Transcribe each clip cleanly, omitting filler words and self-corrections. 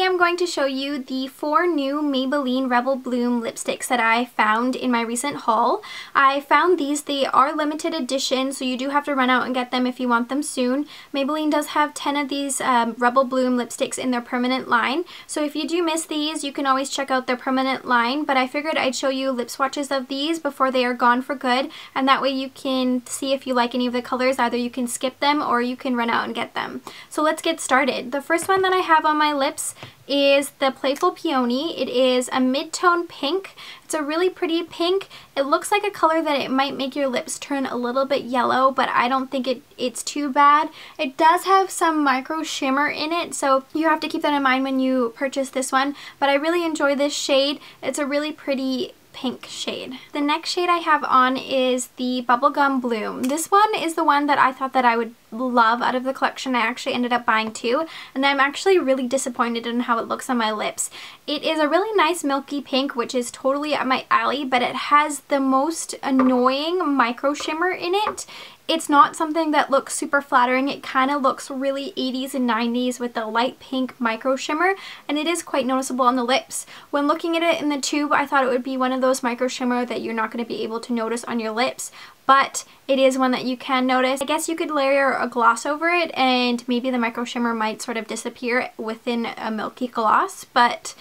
today I'm going to show you the 4 new Maybelline Rebel Bloom lipsticks that I found in my recent haul. I found these. They are limited edition, so you do have to run out and get them if you want them soon. Maybelline does have 10 of these Rebel Bloom lipsticks in their permanent line, so if you do miss these, you can always check out their permanent line, but I figured I'd show you lip swatches of these before they are gone for good, and that way you can see if you like any of the colors. Either you can skip them or you can run out and get them. So let's get started. The first one that I have on my lips is the Playful Peony. It is a mid-tone pink. It's a really pretty pink. It looks like a color that it might make your lips turn a little bit yellow, but I don't think it's too bad. It does have some micro shimmer in it, so you have to keep that in mind when you purchase this one, but I really enjoy this shade. It's a really pretty pink shade. The next shade I have on is the Bubblegum Bloom. This one is the one that I thought that I would love out of the collection. I actually ended up buying 2, and I'm actually really disappointed in how it looks on my lips. It is a really nice milky pink, which is totally up my alley, but it has the most annoying micro shimmer in it. It's not something that looks super flattering. It kind of looks really 80s and 90s with the light pink micro shimmer, and it is quite noticeable on the lips. When looking at it in the tube, I thought it would be one of those micro shimmer that you're not going to be able to notice on your lips, but it is one that you can notice. I guess you could layer a gloss over it and maybe the micro shimmer might sort of disappear within a milky gloss, but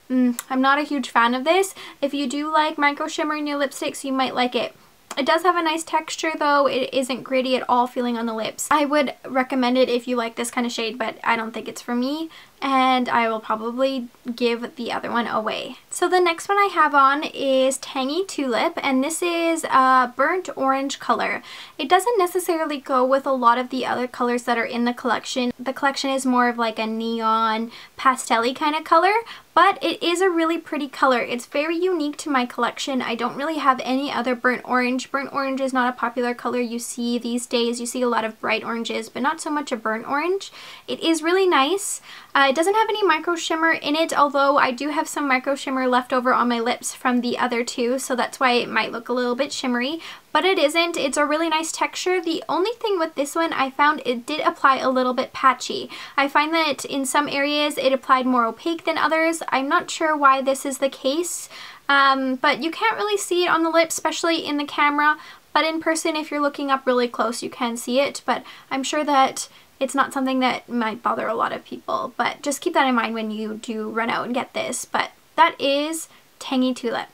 I'm not a huge fan of this. If you do like micro shimmer in your lipsticks, you might like it. It does have a nice texture though. It isn't gritty at all feeling on the lips. I would recommend it if you like this kind of shade, but I don't think it's for me, and I will probably give the other one away. So the next one I have on is Tangy Tulip, and this is a burnt orange color. It doesn't necessarily go with a lot of the other colors that are in the collection. The collection is more of like a neon pastel-y kind of color, but it is a really pretty color. It's very unique to my collection. I don't really have any other burnt orange. Burnt orange is not a popular color you see these days. You see a lot of bright oranges, but not so much a burnt orange. It is really nice. It doesn't have any micro shimmer in it, although I do have some micro shimmer left over on my lips from the other 2, so that's why it might look a little bit shimmery, but it isn't. It's a really nice texture. The only thing with this one, I found it did apply a little bit patchy. I find that in some areas it applied more opaque than others. I'm not sure why this is the case, but you can't really see it on the lips, especially in the camera, but in person, if you're looking up really close, you can see it, but I'm sure that it's not something that might bother a lot of people, but just keep that in mind when you do run out and get this. But that is Tangy Tulip.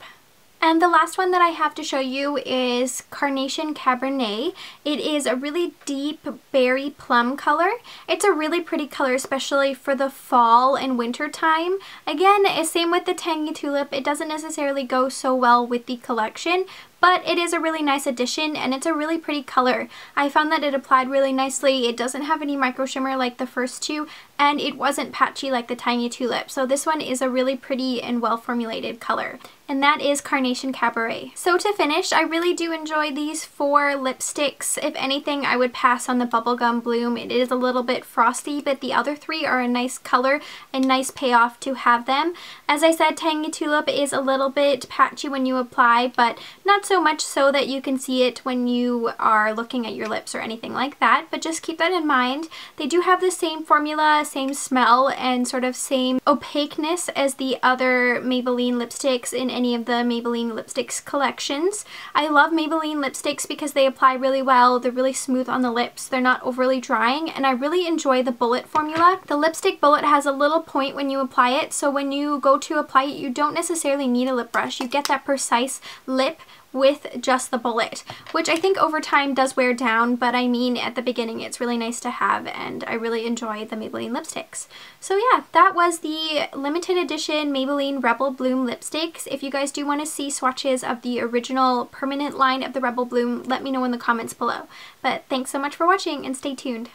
And the last one that I have to show you is Carnation Cabernet. It is a really deep berry plum color. It's a really pretty color, especially for the fall and winter time. Again, same with the Tangy Tulip. It doesn't necessarily go so well with the collection, but it is a really nice addition, and it's a really pretty color. I found that it applied really nicely. It doesn't have any micro shimmer like the first 2, and it wasn't patchy like the Tangy Tulip. So this one is a really pretty and well formulated color. And that is Carnation Cabernet. So to finish, I really do enjoy these 4 lipsticks. If anything, I would pass on the Bubblegum Bloom. It is a little bit frosty, but the other 3 are a nice color and nice payoff to have them. As I said, Tangy Tulip is a little bit patchy when you apply, but not so much so that you can see it when you are looking at your lips or anything like that, but just keep that in mind. They do have the same formula, same smell, and sort of same opaqueness as the other Maybelline lipsticks in any of the Maybelline lipsticks collections. I love Maybelline lipsticks because they apply really well. They're really smooth on the lips. They're not overly drying, and I really enjoy the bullet formula. The lipstick bullet has a little point when you apply it, so when you go to apply it, you don't necessarily need a lip brush. You get that precise lip with just the bullet, which I think over time does wear down, but I mean at the beginning it's really nice to have, and I really enjoy the Maybelline lipsticks. So yeah, that was the limited edition Maybelline Rebel Bloom lipsticks. If you guys do want to see swatches of the original permanent line of the Rebel Bloom, let me know in the comments below. But thanks so much for watching, and stay tuned.